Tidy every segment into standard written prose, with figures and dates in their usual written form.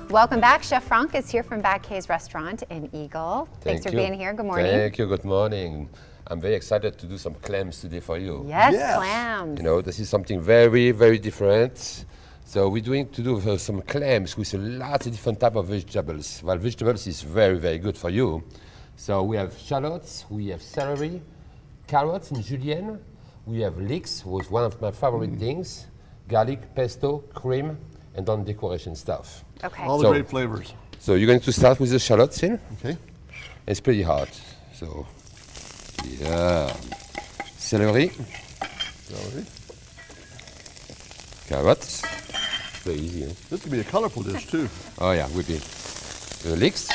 Welcome back. Chef Franck is here from Bacquet's restaurant in Eagle. Thanks for being here. Good morning. Thank you. Good morning. I'm very excited to do some clams today for you. Yes, clams. You know, this is something very, very different. So we're doing to do some clams with a lot of different type of vegetables. Well, vegetables is very, very good for you. So we have shallots, we have celery, carrots in julienne, we have leeks, was one of my favorite things, garlic, pesto, cream, and then decoration stuff. Okay. All the great flavors. So you're going to start with the shallots in. Okay. It's pretty hot. So, yeah. Celery. Carrots. Very easy, eh? This could be a colorful dish too. Oh yeah, would be. The leeks.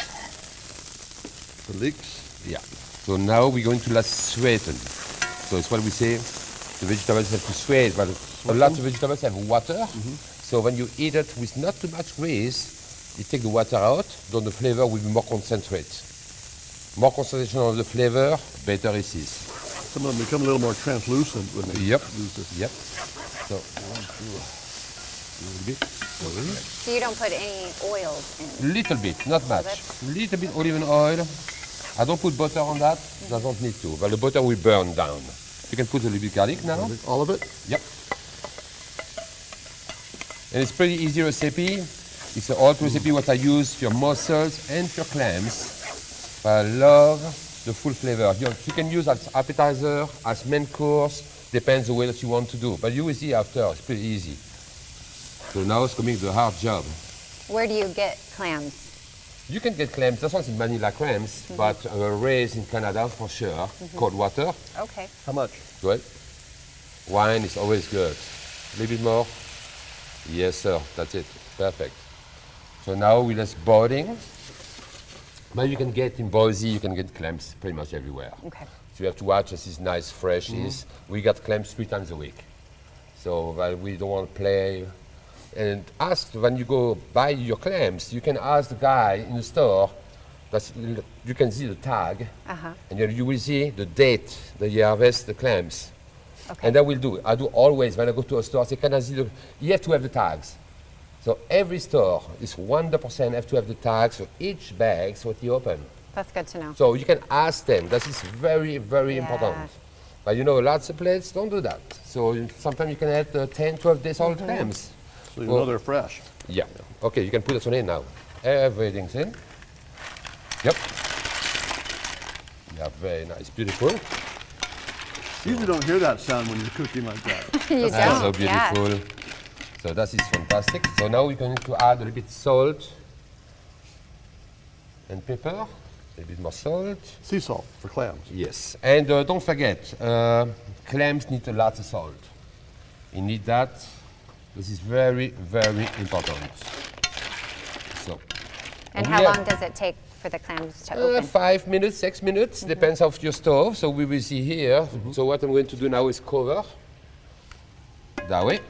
The leeks. Yeah. So now we're going to let sweeten. So it's what we say, the vegetables have to sweat, but a lot of vegetables have water. So when you eat it with not too much grease, you take the water out, then the flavor will be more concentrated. More concentration of the flavor, better it is. Some of them become a little more translucent when they use this. Yep. So, a little bit. So you don't put any oils in? Little bit, not much. Little bit olive oil. I don't put butter on that. Doesn't need to. But the butter will burn down. You can put a little bit garlic now. All of it? Yep. And it's pretty easy recipe. It's an old recipe what I use for mussels and for clams. But I love the full flavor. You can use as appetizer, as main course, depends the way that you want to do. But you will see after, it's pretty easy. So now it's coming to the hard job. Where do you get clams? You can get clams, this one's in Manila clams, but raised in Canada for sure, cold water. Okay. How much? Good. Wine is always good. A little bit more. Yes, sir. That's it. Perfect. So now we're just boiling. But you can get in Boise, you can get clams pretty much everywhere. Okay. So you have to watch this is nice, fresh. Is we got clams 3 times a week. So we don't want to play. And ask when you go buy your clams, you can ask the guy in the store. You can see the tag, and you will see the date that you harvest the clams. Okay. And that will do. I do always when I go to a store. I say, can I see the? You have to have the tags. So every store is 100% have to have the tags for each bag so what you open. That's good to know. So you can ask them. That is very, very important. But you know, lots of places don't do that. So sometimes you can add 10, 12 days old clams. So you know they're fresh. Yeah. Okay, you can put this one in now. Everything's in. Yep. Yeah, very nice. Beautiful. You usually don't hear that sound when you're cooking like that. You That's so don't, beautiful. yeah. So that is fantastic. So now we're going to add a little bit salt and pepper. A little bit more salt. Sea salt for clams. Yes. And don't forget, clams need a lot of salt. You need that. This is very, very important. So. And how long does it take for the clams to open? 5 minutes, 6 minutes, depends of your stove. So we will see here. So what I'm going to do now is cover. That way.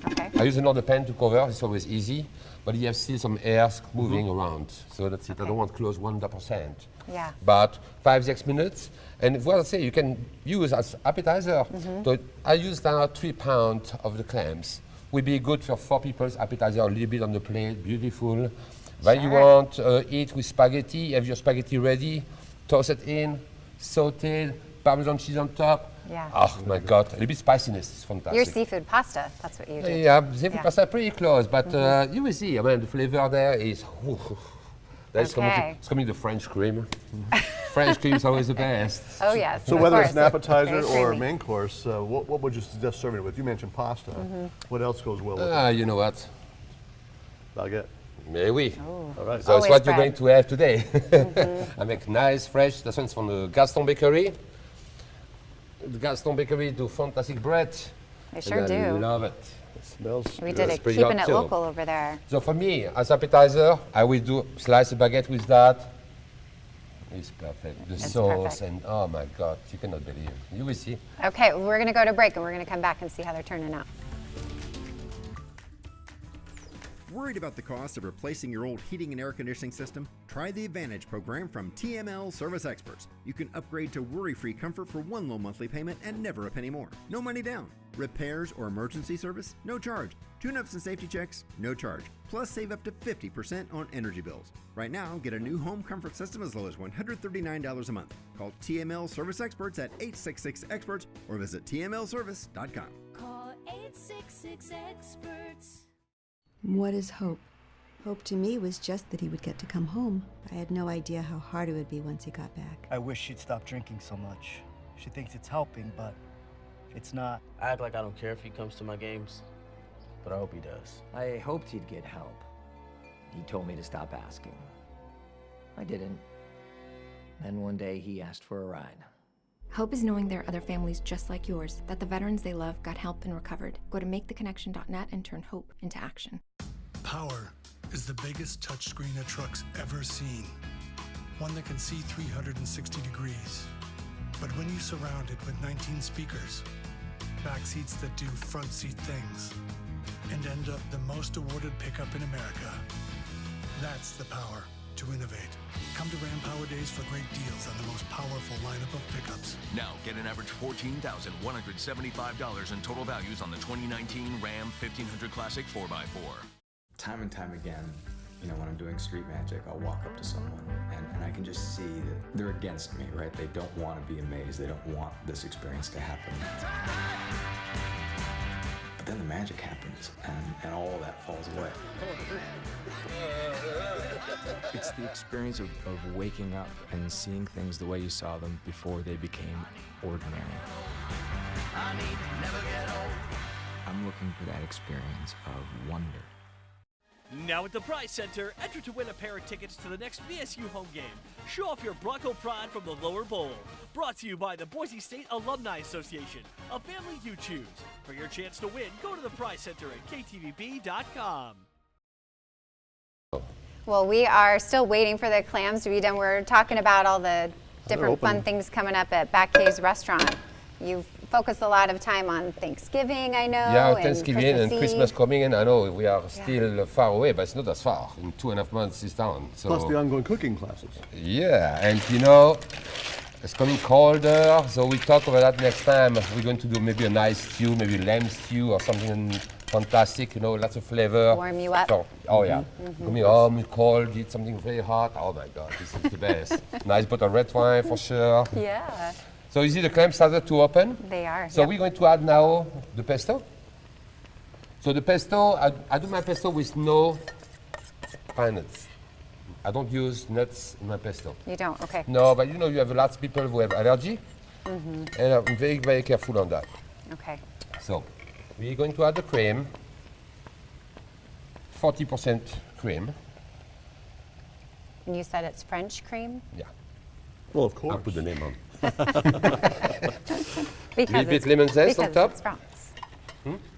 Okay. I use another pan to cover, it's always easy. But you have still some air moving around. So that's it, I don't want close 100%. Yeah. But 5-6 minutes. And what I say, you can use as appetizer. So I use now 3 pounds of the clams. Will be good for 4 people's appetizer, a little bit on the plate, beautiful. When you want eat with spaghetti, have your spaghetti ready, toss it in, sauteed, Parmesan cheese on top. Yeah. Oh my God, a little bit spiciness is fantastic. Your seafood pasta, that's what you do. Yeah, seafood pasta pretty close, but you will see, I mean, the flavor there is, that's it's coming the French cream. French cream is always the best. Oh yes. So of whether course. it's an appetizer Very or a creamy. main course, what would you suggest serving it with? You mentioned pasta. What else goes well with it? You know what? Baguette. Mais oui. All right. So Always it's what you're bread. going to have today. I make nice, fresh, this one's from the Gaston Bakery. The Gaston Bakery do fantastic bread. They sure and I do. love it. It smells We good. did It's it, pretty keeping hot it too. local over there. So for me, as appetizer, I will do slice of baguette with that. It's perfect. The sauce perfect. and oh my God, you cannot believe. You will see. Okay, we're going to go to break and we're going to come back and see how they're turning out. Worried about the cost of replacing your old heating and air conditioning system? Try the Advantage program from TML Service Experts. You can upgrade to worry-free comfort for one low monthly payment and never a penny more. No money down. Repairs or emergency service? No charge. Tune-ups and safety checks? No charge. Plus, save up to 50% on energy bills. Right now, get a new home comfort system as low as $139 a month. Call TML Service Experts at 866-EXPERTS or visit tmlservice.com. Call 866-EXPERTS. What is hope? Hope to me was just that he would get to come home. I had no idea how hard it would be once he got back. I wish she'd stop drinking so much. She thinks it's helping, but it's not. I act like I don't care if he comes to my games, but I hope he does. I hoped he'd get help. He told me to stop asking. I didn't. Then one day he asked for a ride. Hope is knowing there are other families just like yours, that the veterans they love got help and recovered. Go to maketheconnection.net and turn hope into action. Power is the biggest touchscreen a truck's ever seen. One that can see 360 degrees. But when you surround it with 19 speakers, back seats that do front seat things, and end up the most awarded pickup in America, that's the power to innovate. Come to Ram Power Days for great deals on the most powerful lineup of pickups. Now get an average $14,175 in total values on the 2019 Ram 1500 Classic 4x4. Time and time again, when I'm doing street magic, I'll walk up to someone and I can just see that they're against me, right? They don't want to be amazed. They don't want this experience to happen. But then the magic happens and all of that falls away. It's the experience of waking up and seeing things the way you saw them before they became ordinary. I'm looking for that experience of wonder. Now at the Prize Center, enter to win a pair of tickets to the next VSU home game. Show off your Bronco pride from the lower bowl. Brought to you by the Boise State Alumni Association. A family you choose. For your chance to win, go to the Prize Center at KTVB.com. Well, we are still waiting for the clams to be done. We're talking about all the different fun things coming up at Bacquet's restaurant. You focus a lot of time on Thanksgiving, I know. Yeah, and Thanksgiving and Christmas coming in. I know we are still far away, but it's not as far. In 2.5 months, it's down. So plus the ongoing cooking classes. Yeah, and it's coming colder, so we talk about that next time. We're going to do maybe a nice stew, maybe lamb stew or something fantastic, lots of flavor. Warm you up. So, oh yeah, coming home, cold, eat something very hot. Oh my God, this is the best. Nice bottle of red wine for sure. Yeah. So you see the clams started to open? They are. So we're going to add now the pesto. So the pesto, I do my pesto with no pine nuts. I don't use nuts in my pesto. You don't, okay. No, but you have lots of people who have allergy, and I'm very, very careful on that. Okay. So we're going to add the cream, 40% cream. And you said it's French cream? Yeah. Well, of course. I'll put the name on. Because little bit lemon zest on top. It's Frank's.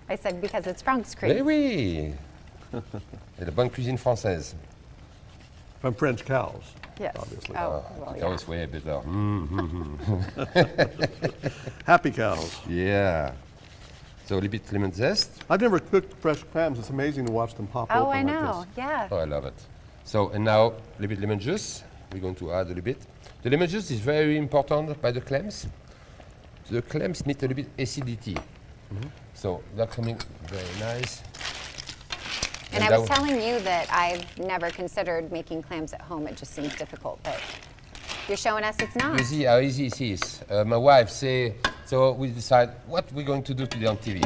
I said because it's Frank's cream. Mais oui. C'est la bonne cuisine française. From French cows. Yes. Obviously. Oh, well, That was way better. Happy cows. Yeah. So a little bit lemon zest. I've never cooked fresh clams. It's amazing to watch them pop open I know. like this. Yeah. Oh, I love it. So, and now a little bit lemon juice. We're going to add a little bit. The lemon juice is very important by the clams. The clams need a little bit acidity. So they're coming very nice. And I was telling you that I've never considered making clams at home. It just seems difficult, but you're showing us it's not. You see how easy it is. My wife say, so we decide what we're going to do today on TV.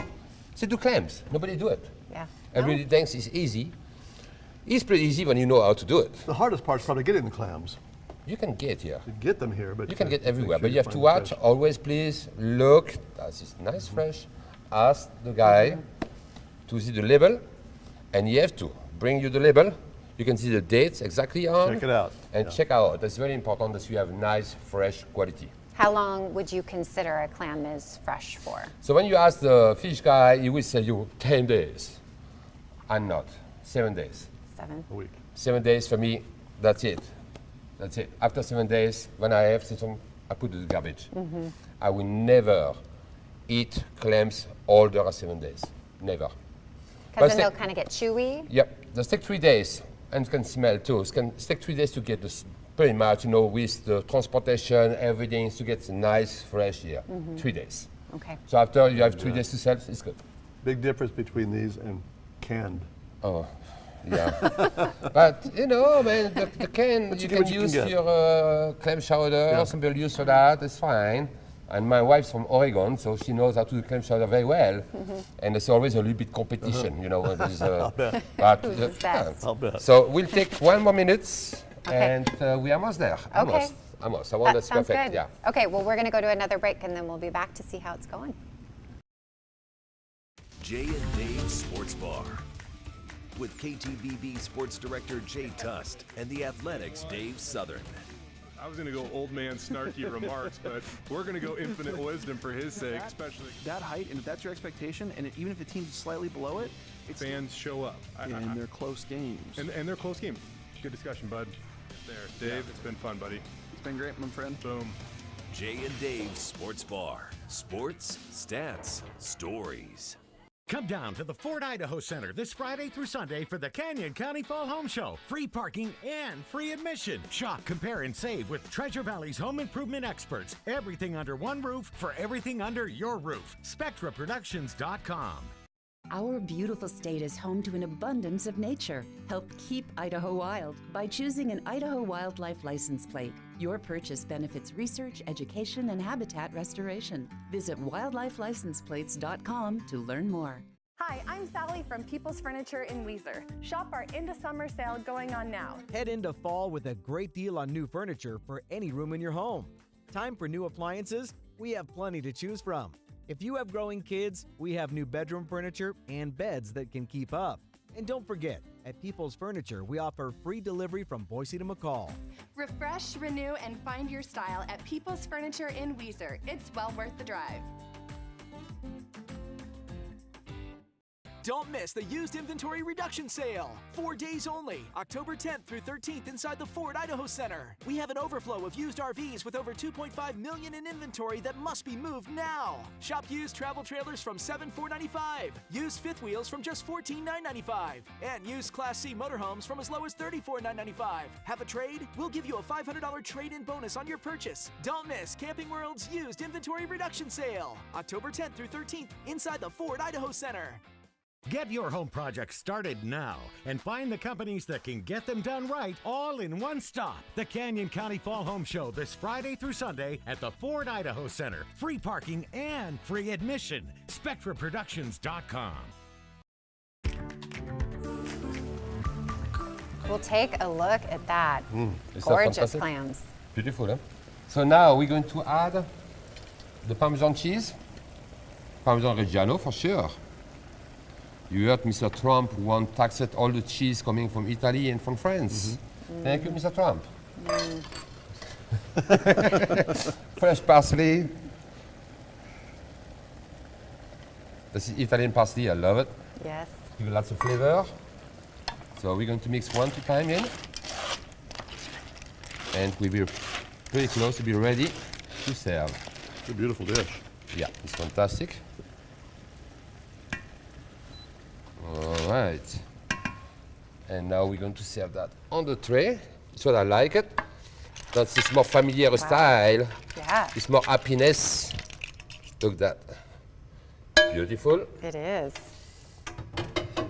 Say do clams. Nobody do it. Yeah. Everybody thinks it's easy. It's pretty easy when you know how to do it. The hardest part is probably getting the clams. You can get here. You get them here, but you can get everywhere. sure But you have to find watch. fresh. Always, please look. This is nice, fresh. Ask the guy to see the label, and you have to bring you the label. You can see the dates exactly on. Check it out. And check out. That's very important that you have nice, fresh quality. How long would you consider a clam is fresh for? So when you ask the fish guy, he will say you 10 days. I'm not. 7 days. 7. A week. 7 days for me, that's it. That's it. After 7 days, when I have some, I put it in the garbage. I will never eat clams older than 7 days. Never. Because then they'll kind of get chewy? Yep. They take 3 days, and can smell too. It can take 3 days to get this, pretty much, with the transportation, everything, to get nice, fresh here. 3 days. Okay. So after you have 3 days to sell, it's good. Big difference between these and canned. Oh, yeah. But you know, man, the can But you you can can use get. your clam chowder. Yeah. Some people use for that. It's fine. And my wife's from Oregon, so she knows how to do clam chowder very well. And there's always a little bit competition, you know. There's, but, Who's the best? I'll bet. So we'll take 1 more minute, Okay. and we're almost there. Okay. Almost. I want That that's sounds perfect. good. Yeah. Okay, well, we're going to go to another break, and then we'll be back to see how it's going. Jay and Dave Sports Bar with KTVB Sports Director Jay Tust and the Athletics Dave Southern. I was going to go old man snarky remarks, but we're going to go infinite wisdom for his sake, especially that height, and if that's your expectation, and even if the team's slightly below it, fans show up. And they're close games. And they're close games. Good discussion, bud. There, Dave, it's been fun, buddy. It's been great, my friend. Boom. Jay and Dave Sports Bar. Sports, stats, stories. Come down to the Ford Idaho Center this Friday through Sunday for the Canyon County Fall Home Show. Free parking and free admission. Shop, compare, and save with Treasure Valley's home improvement experts. Everything under one roof for everything under your roof. SpectraProductions.com. Our beautiful state is home to an abundance of nature. Help keep Idaho wild by choosing an Idaho Wildlife license plate. Your purchase benefits research, education, and habitat restoration. Visit wildlifelicenseplates.com to learn more. Hi, I'm Sally from People's Furniture in Weiser. Shop our Into Summer sale going on now. Head into fall with a great deal on new furniture for any room in your home. Time for new appliances? We have plenty to choose from. If you have growing kids, we have new bedroom furniture and beds that can keep up. And don't forget, at People's Furniture, we offer free delivery from Boise to McCall. Refresh, renew, and find your style at People's Furniture in Weiser. It's well worth the drive. Don't miss the used inventory reduction sale. 4 days only, October 10th through 13th inside the Ford Idaho Center. We have an overflow of used RVs with over $2.5 million in inventory that must be moved now. Shop used travel trailers from $7,495. Used fifth wheels from just $14,995. And used Class C motorhomes from as low as $34,995. Have a trade? We'll give you a $500 trade-in bonus on your purchase. Don't miss Camping World's used inventory reduction sale. October 10th through 13th inside the Ford Idaho Center. Get your home project started now and find the companies that can get them done right all in one stop. The Canyon County Fall Home Show this Friday through Sunday at the Ford Idaho Center. Free parking and free admission. SpectraProductions.com. We'll take a look at that. Is that Gorgeous fantastic? clams. Beautiful, huh? So now we're going to add the Parmesan cheese. Parmesan Reggiano for sure. You heard Mr. Trump want to tax all the cheese coming from Italy and from France. Thank you, Mr. Trump. Fresh parsley. This is Italian parsley, I love it. Yes. Give it lots of flavor. So we're going to mix 1 time in. And we'll be pretty close to be ready to serve. It's a beautiful dish. Yeah, it's fantastic. All right. And now we're going to serve that on the tray. That's what I like it. That's this more familiar style. Yeah. It's more happiness. Look at that. Beautiful. It is.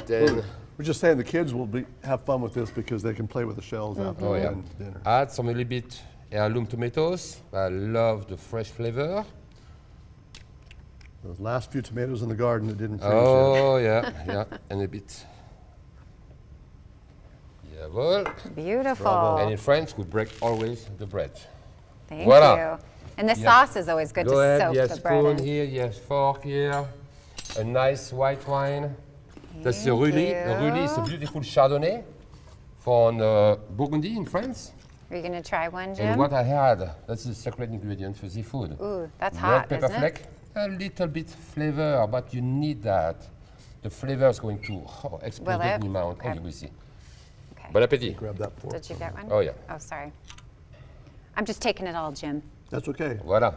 Then we're just saying the kids will have fun with this because they can play with the shells after oh yeah. dinner. Add some a little bit heirloom tomatoes. I love the fresh flavor. Those last few tomatoes in the garden that didn't finish Oh yeah, yeah, and a bit. Jawohl. Beautiful. Bravo. And in French, we break always the bread. Thank Voila. you. And the sauce is always good Go to ahead, soak yes, the bread spoon in. here, yes, fork here. A nice white wine. That's the Rully. The Rully is a beautiful Chardonnay from Burgundy in France. Are you going to try one, Jim? And what I had, that's the secret ingredient for seafood. Ooh, that's Red hot, pepper isn't flake, it? a little bit flavor, but you need that. The flavor is going to explode it? in your mouth. Okay. Oh, you will see. Okay. Bon appetit. Grab that fork. Did you get one? Oh, yeah. Oh, sorry. I'm just taking it all, Jim. That's okay. Voila.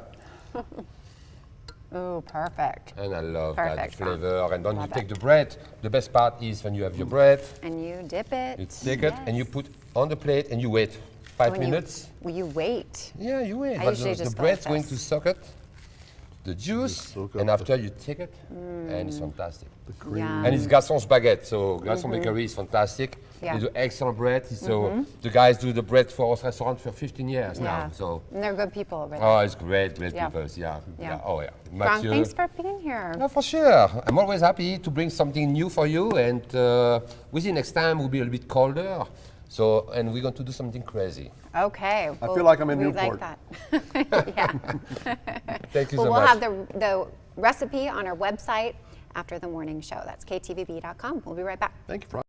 Ooh, perfect. And I love Perfect, that flavor. And then you Love take it. the bread. The best part is when you have your bread, And you dip it. you take it and you put on the plate and you wait 5 When you- minutes. Will you wait? Yeah, you wait. I But usually the just go bread's like going this. to soak it. the juice, soak up and the- after you take it, and it's fantastic. The cream. Yum. And it's Garçon's Baguette, so Garçon Bakery is fantastic. Yeah. They do excellent bread. So the guys do the bread for our restaurant for 15 years Yeah. now. So And they're good people over there. oh, it's great Yeah. people. Yeah. Yeah. Oh yeah. Franck, Mathieu. thanks for being here. No, for sure. I'm always happy to bring something new for you, and within next time will be a little bit colder. So, and we're going to do something crazy. Okay. I feel like I'm in we Newport. like that. Yeah. Thank you Well, so we'll much. have the recipe on our website after the morning show. That's ktvb.com. We'll be right back. Thank you, Frank.